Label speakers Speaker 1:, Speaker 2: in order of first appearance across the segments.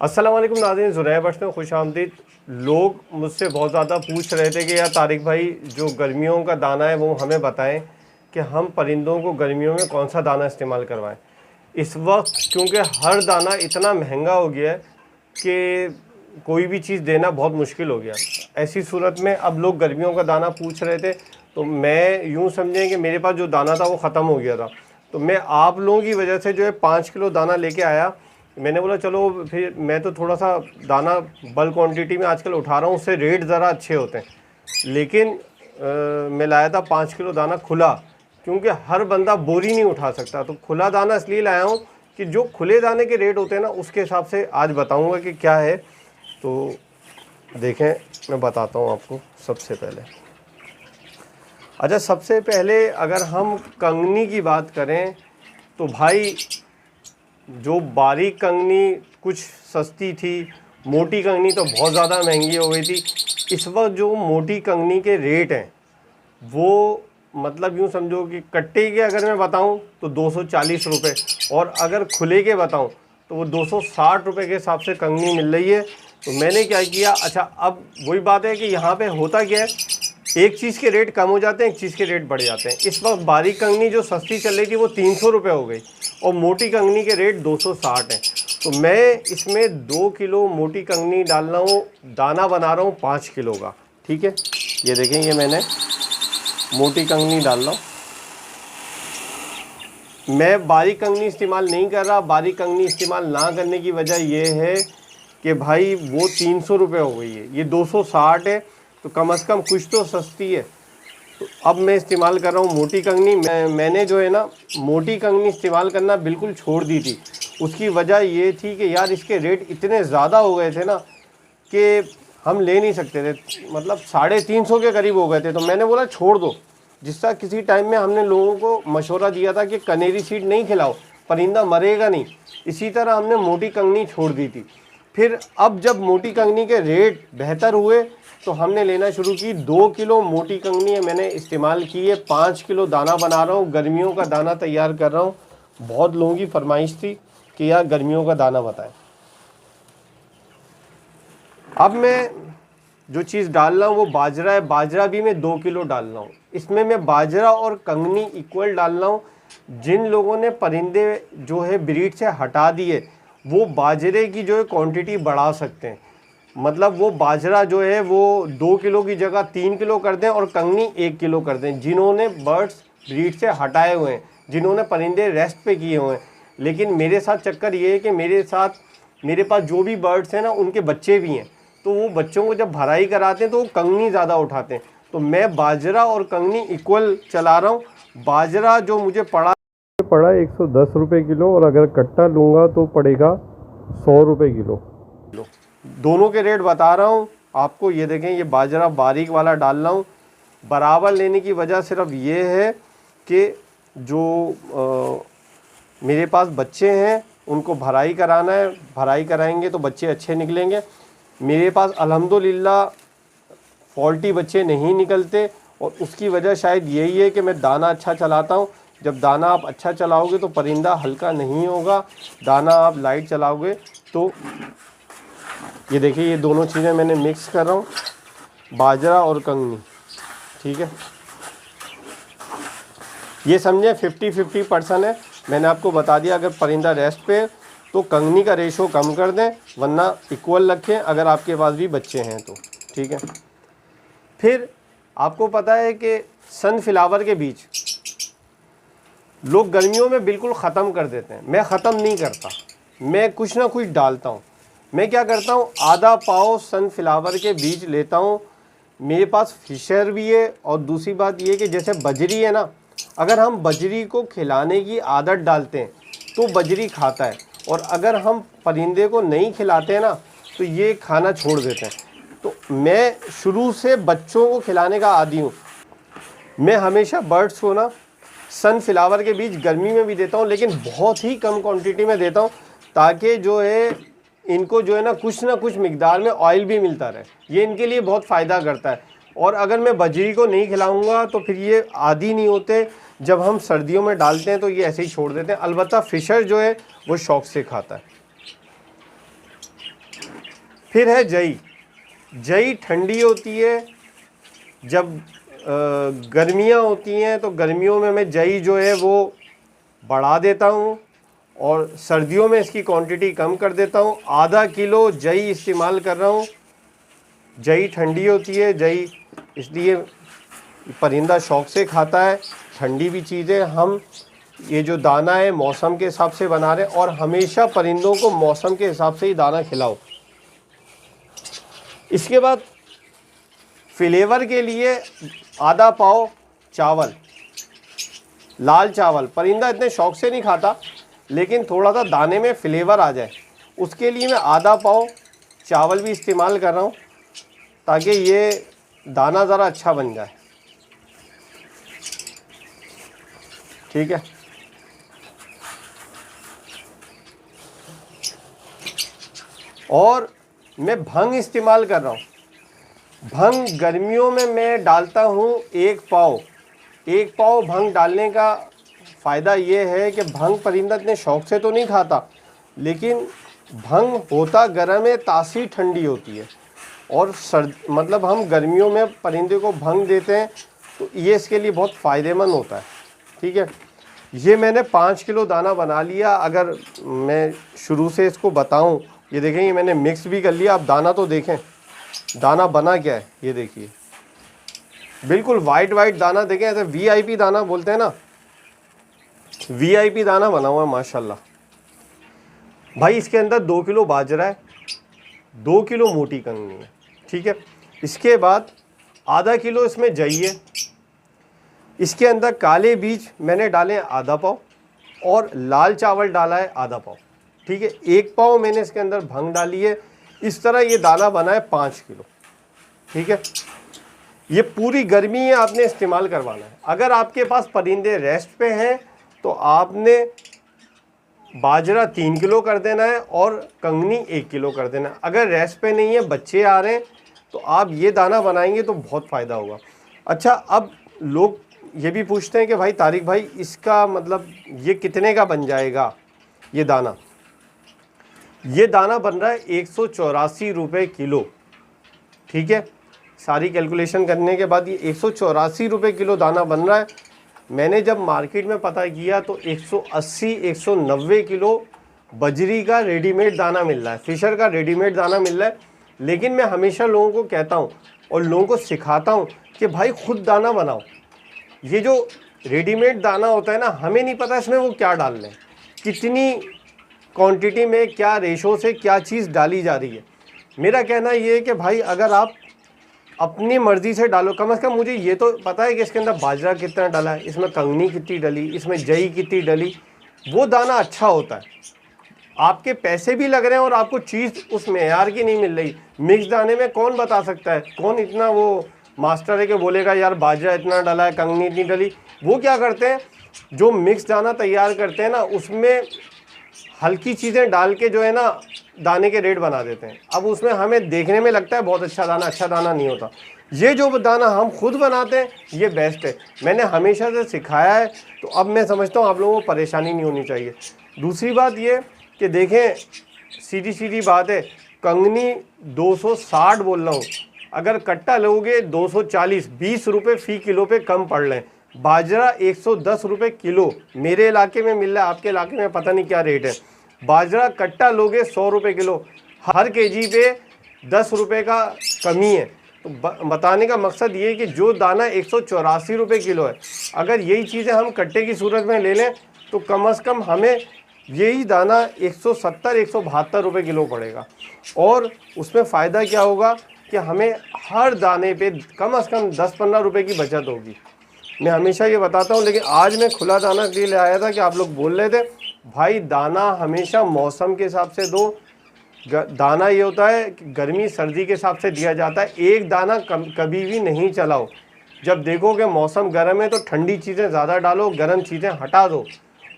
Speaker 1: अस्सलाम वालेकुम नाज़रीन, ज़ुनैब बख्श में खुश आमदीद। लोग मुझसे बहुत ज़्यादा पूछ रहे थे कि यार तारिक भाई, जो गर्मियों का दाना है वो हमें बताएं कि हम परिंदों को गर्मियों में कौन सा दाना इस्तेमाल करवाएं। इस वक्त क्योंकि हर दाना इतना महंगा हो गया है कि कोई भी चीज़ देना बहुत मुश्किल हो गया। ऐसी सूरत में अब लोग गर्मियों का दाना पूछ रहे थे, तो मैं यूँ समझें कि मेरे पास जो दाना था वो ख़त्म हो गया था, तो मैं आप लोगों की वजह से जो है 5 किलो दाना लेके आया। मैंने बोला चलो, फिर मैं तो थोड़ा सा दाना बल्क क्वांटिटी में आजकल उठा रहा हूँ, उससे रेट ज़रा अच्छे होते हैं। लेकिन मैं लाया था 5 किलो दाना खुला, क्योंकि हर बंदा बोरी नहीं उठा सकता। तो खुला दाना इसलिए लाया हूँ कि जो खुले दाने के रेट होते हैं ना, उसके हिसाब से आज बताऊँगा कि क्या है। तो देखें, मैं बताता हूँ आपको। सबसे पहले सबसे पहले अगर हम कंगनी की बात करें तो भाई, जो बारीक कंगनी कुछ सस्ती थी, मोटी कंगनी तो बहुत ज़्यादा महंगी हो गई थी। इस वक्त जो मोटी कंगनी के रेट हैं वो मतलब यूँ समझो कि कट्टे के अगर मैं बताऊं तो 240 रुपये, और अगर खुले के बताऊं तो वो 260 रुपये के हिसाब से कंगनी मिल रही है। तो मैंने क्या किया, अब वही बात है कि यहाँ पे होता क्या है, एक चीज़ के रेट कम हो जाते हैं, एक चीज़ के रेट बढ़ जाते हैं। इस वक्त बारीक कंगनी जो सस्ती चल रही थी वो 300 रुपये हो गई, और मोटी कंगनी के रेट 260 हैं। तो मैं इसमें 2 किलो मोटी कंगनी डाल रहा हूँ, दाना बना रहा हूँ 5 किलो का। ठीक है, ये देखें, ये मैंने मोटी कंगनी डाल रहा हूँ। मैं बारीक कंगनी इस्तेमाल नहीं कर रहा। बारीक कंगनी इस्तेमाल ना करने की वजह यह है कि भाई वो 300 रुपये हो गई है, ये 260 है, तो कम से कम कुछ तो सस्ती है। तो अब मैं इस्तेमाल कर रहा हूँ मोटी कंगनी। मैंने जो है ना, मोटी कंगनी इस्तेमाल करना बिल्कुल छोड़ दी थी। उसकी वजह ये थी कि यार इसके रेट इतने ज़्यादा हो गए थे ना कि हम ले नहीं सकते थे, मतलब 350 के करीब हो गए थे। तो मैंने बोला छोड़ दो। जिस तरह किसी टाइम में हमने लोगों को मशवरा दिया था कि कनेरी सीड नहीं खिलाओ, परिंदा मरेगा नहीं, इसी तरह हमने मोटी कंगनी छोड़ दी थी। फिर अब जब मोटी कंगनी के रेट बेहतर हुए तो हमने लेना शुरू की। 2 किलो मोटी कंगनी मैंने इस्तेमाल की है। 5 किलो दाना बना रहा हूँ, गर्मियों का दाना तैयार कर रहा हूँ। बहुत लोगों की फरमाइश थी कि यार गर्मियों का दाना बताएं। अब मैं जो चीज़ डाल रहा हूँ वो बाजरा है। बाजरा भी मैं 2 किलो डाल रहा हूँ। इसमें मैं बाजरा और कंगनी इक्वल डाल रहा हूँ। जिन लोगों ने परिंदे जो है ब्रीड से हटा दिए, वो बाजरे की जो है क्वांटिटी बढ़ा सकते हैं। मतलब वो बाजरा जो है वो 2 किलो की जगह 3 किलो कर दें, और कंगनी 1 किलो कर दें। जिन्होंने बर्ड्स ब्रीड से हटाए हुए हैं, जिन्होंने परिंदे रेस्ट पे किए हुए हैं। लेकिन मेरे साथ चक्कर ये है कि मेरे पास जो भी बर्ड्स हैं ना, उनके बच्चे भी हैं। तो वो बच्चों को जब भराई कराते हैं तो वो कंगनी ज़्यादा उठाते हैं। तो मैं बाजरा और कंगनी इक्वल चला रहा हूँ। बाजरा जो मुझे पड़ा 110 रुपये किलो, और अगर कट्टा लूँगा तो पड़ेगा 100 रुपये किलो। दोनों के रेट बता रहा हूँ आपको। ये देखें, ये बाजरा बारीक वाला डाल रहा हूँ। बराबर लेने की वजह सिर्फ ये है कि जो मेरे पास बच्चे हैं उनको भराई कराना है। भराई कराएंगे तो बच्चे अच्छे निकलेंगे। मेरे पास अल्हम्दुलिल्लाह फॉल्टी बच्चे नहीं निकलते, और उसकी वजह शायद यही है कि मैं दाना अच्छा चलाता हूँ। जब दाना आप अच्छा चलाओगे तो परिंदा हल्का नहीं होगा। दाना आप लाइट चलाओगे तो ये देखिए, ये दोनों चीज़ें मैंने मिक्स कर रहा हूँ, बाजरा और कंगनी। ठीक है, ये समझे 50-50% है। मैंने आपको बता दिया, अगर परिंदा रेस्ट पे तो कंगनी का रेशो कम कर दें, वरना इक्वल रखें अगर आपके पास भी बच्चे हैं तो। ठीक है, फिर आपको पता है कि सनफ्लावर के बीज लोग गर्मियों में बिल्कुल ख़त्म कर देते हैं। मैं ख़त्म नहीं करता, मैं कुछ ना कुछ डालता हूँ। मैं क्या करता हूँ, आधा पाव सनफ्लावर के बीज लेता हूँ। मेरे पास फिशर भी है, और दूसरी बात ये कि जैसे बजरी है ना, अगर हम बजरी को खिलाने की आदत डालते हैं तो बजरी खाता है, और अगर हम परिंदे को नहीं खिलाते हैं ना तो ये खाना छोड़ देते हैं। तो मैं शुरू से बच्चों को खिलाने का आदी हूँ। मैं हमेशा बर्ड्स को ना सनफ्लावर के बीज गर्मी में भी देता हूँ, लेकिन बहुत ही कम क्वांटिटी में देता हूँ, ताकि जो है इनको जो है ना कुछ मिकदार में ऑयल भी मिलता रहे। ये इनके लिए बहुत फ़ायदा करता है। और अगर मैं बजरी को नहीं खिलाऊंगा तो फिर ये आदी नहीं होते। जब हम सर्दियों में डालते हैं तो ये ऐसे ही छोड़ देते हैं। अलबत्ता फिशर जो है वो शौक से खाता है। फिर है जई। जई ठंडी होती है, जब गर्मियाँ होती हैं तो गर्मियों में मैं जई जो है वो बढ़ा देता हूँ और सर्दियों में इसकी क्वांटिटी कम कर देता हूँ। आधा किलो जई इस्तेमाल कर रहा हूँ। जई ठंडी होती है, जई इसलिए परिंदा शौक से खाता है, ठंडी भी चीज़ है। हम ये जो दाना है मौसम के हिसाब से बना रहे हैं और हमेशा परिंदों को मौसम के हिसाब से ही दाना खिलाओ। इसके बाद फ्लेवर के लिए आधा पाव चावल, लाल चावल। परिंदा इतने शौक से नहीं खाता, लेकिन थोड़ा सा दाने में फ्लेवर आ जाए उसके लिए मैं आधा पाव चावल भी इस्तेमाल कर रहा हूँ, ताकि ये दाना ज़रा अच्छा बन जाए। ठीक है। और मैं भंग इस्तेमाल कर रहा हूँ। भंग गर्मियों में मैं डालता हूँ 1 पाव। 1 पाव भंग डालने का फ़ायदा ये है कि भंग परिंदा इतने शौक से तो नहीं खाता, लेकिन भंग होता गर्म है, तासीर ठंडी होती है। और मतलब हम गर्मियों में परिंदे को भंग देते हैं तो ये इसके लिए बहुत फ़ायदेमंद होता है। ठीक है। ये मैंने 5 किलो दाना बना लिया। अगर मैं शुरू से इसको बताऊं, ये देखें, ये मैंने मिक्स भी कर लिया। आप दाना तो देखें, दाना बना क्या है, ये देखिए, बिल्कुल वाइट वाइट दाना। देखें, ऐसे वीआईपी दाना बोलते हैं ना, वीआईपी दाना बना हुआ है माशाल्लाह। भाई इसके अंदर 2 किलो बाजरा है, 2 किलो मोटी कंगनी है। ठीक है। इसके बाद आधा किलो इसमें जई है। इसके अंदर काले बीज मैंने डाले हैं आधा पाव और लाल चावल डाला है आधा पाव। ठीक है। 1 पाव मैंने इसके अंदर भंग डाली है। इस तरह ये दाना बना है 5 किलो। ठीक है। ये पूरी गर्मी है आपने इस्तेमाल करवाना है। अगर आपके पास परिंदे रेस्ट पे हैं तो आपने बाजरा 3 किलो कर देना है और कंगनी 1 किलो कर देना है। अगर रेस्ट पे नहीं है, बच्चे आ रहे हैं, तो आप ये दाना बनाएंगे तो बहुत फ़ायदा होगा। अच्छा, अब लोग ये भी पूछते हैं कि भाई तारिक भाई, इसका मतलब ये कितने का बन जाएगा ये दाना? ये दाना बन रहा है 184 रुपये किलो। ठीक है। सारी कैलकुलेशन करने के बाद ये 184 रुपये किलो दाना बन रहा है। मैंने जब मार्केट में पता किया तो 180-190 किलो बजरी का रेडीमेड दाना मिल रहा है, फिशर का रेडीमेड दाना मिल रहा है। लेकिन मैं हमेशा लोगों को कहता हूँ और लोगों को सिखाता हूँ कि भाई खुद दाना बनाओ। ये जो रेडीमेड दाना होता है ना, हमें नहीं पता इसमें वो क्या डाल रहे हैं, कितनी क्वांटिटी में, क्या रेशो से क्या चीज़ डाली जा रही है। मेरा कहना ये है कि भाई अगर आप अपनी मर्ज़ी से डालो, कम से कम मुझे ये तो पता है कि इसके अंदर बाजरा कितना डाला है, इसमें कंगनी कितनी डली, इसमें जई कितनी डली, वो दाना अच्छा होता है। आपके पैसे भी लग रहे हैं और आपको चीज़ उस मेयार की नहीं मिल रही। मिक्स दाने में कौन बता सकता है, कौन इतना वो मास्टर है कि बोलेगा यार बाजरा इतना डाला है, कंगनी इतनी डली। वो क्या करते हैं, जो मिक्स दाना तैयार करते हैं ना, उसमें हल्की चीज़ें डाल के जो है ना दाने के रेट बना देते हैं। अब उसमें हमें देखने में लगता है बहुत अच्छा दाना नहीं होता। ये जो दाना हम खुद बनाते हैं ये बेस्ट है। मैंने हमेशा से सिखाया है, तो अब मैं समझता हूँ आप लोगों को परेशानी नहीं होनी चाहिए। दूसरी बात ये कि देखें, सीधी बात है, कंगनी 260 बोल रहा हूँ, अगर कट्टा लोगे 240, 20 रुपये फ़ी किलो पे कम पड़ रहे हैं। बाजरा 110 रुपये किलो मेरे इलाके में मिल रहा है, आपके इलाके में पता नहीं क्या रेट है। बाजरा कट्टा लोगे 100 रुपये किलो, हर केजी पे 10 रुपये का कमी है। तो बताने का मकसद ये है कि जो दाना 184 रुपये किलो है, अगर यही चीज़ें हम कट्टे की सूरत में ले लें तो कम से कम हमें यही दाना 170-172 रुपये किलो पड़ेगा। और उसमें फ़ायदा क्या होगा कि हमें हर दाने पे कम से कम 10-15 रुपये की बचत होगी। मैं हमेशा ये बताता हूँ, लेकिन आज मैं खुला दाना के लिए आया था कि आप लोग बोल रहे थे भाई दाना हमेशा मौसम के हिसाब से दो। दाना ये होता है कि गर्मी सर्दी के हिसाब से दिया जाता है। एक दाना कभी भी नहीं चलाओ। जब देखो कि मौसम गर्म है तो ठंडी चीज़ें ज़्यादा डालो, गर्म चीज़ें हटा दो।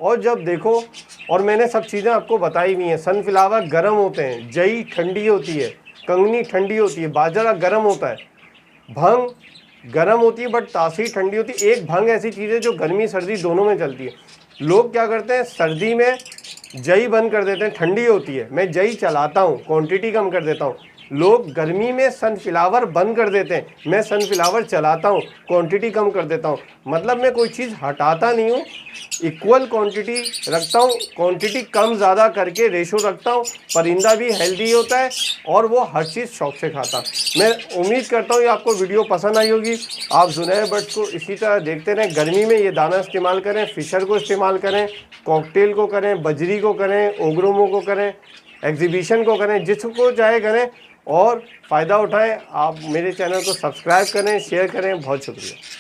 Speaker 1: और जब देखो, और मैंने सब चीज़ें आपको बताई हुई हैं, सनफ्लावर गर्म होते हैं, जई ठंडी होती है, कंगनी ठंडी होती है, बाजरा गर्म होता है, भंग गर्म होती है बट तासीर ठंडी होती है। एक भंग ऐसी चीज़ है जो गर्मी सर्दी दोनों में चलती है। लोग क्या करते हैं, सर्दी में जई बंद कर देते हैं, ठंडी होती है, मैं जई चलाता हूँ, क्वांटिटी कम कर देता हूँ। लोग गर्मी में सनफ्लावर बंद कर देते हैं, मैं सनफ्लावर चलाता हूँ, क्वांटिटी कम कर देता हूँ। मतलब मैं कोई चीज़ हटाता नहीं हूँ, इक्वल क्वांटिटी रखता हूँ, क्वांटिटी कम ज़्यादा करके रेशो रखता हूँ। परिंदा भी हेल्दी होता है और वो हर चीज़ शौक से खाता। मैं उम्मीद करता हूँ ये आपको वीडियो पसंद आई होगी। आप जुनैर बर्ड्स को इसी तरह देखते रहें। गर्मी में ये दाना इस्तेमाल करें, फिशर को इस्तेमाल करें, कॉकटेल को करें, बजरी को करें, ओग्रोमो को करें, एग्जीबिशन को करें, जिसको चाहे करें और फ़ायदा उठाएं। आप मेरे चैनल को सब्सक्राइब करें, शेयर करें। बहुत शुक्रिया।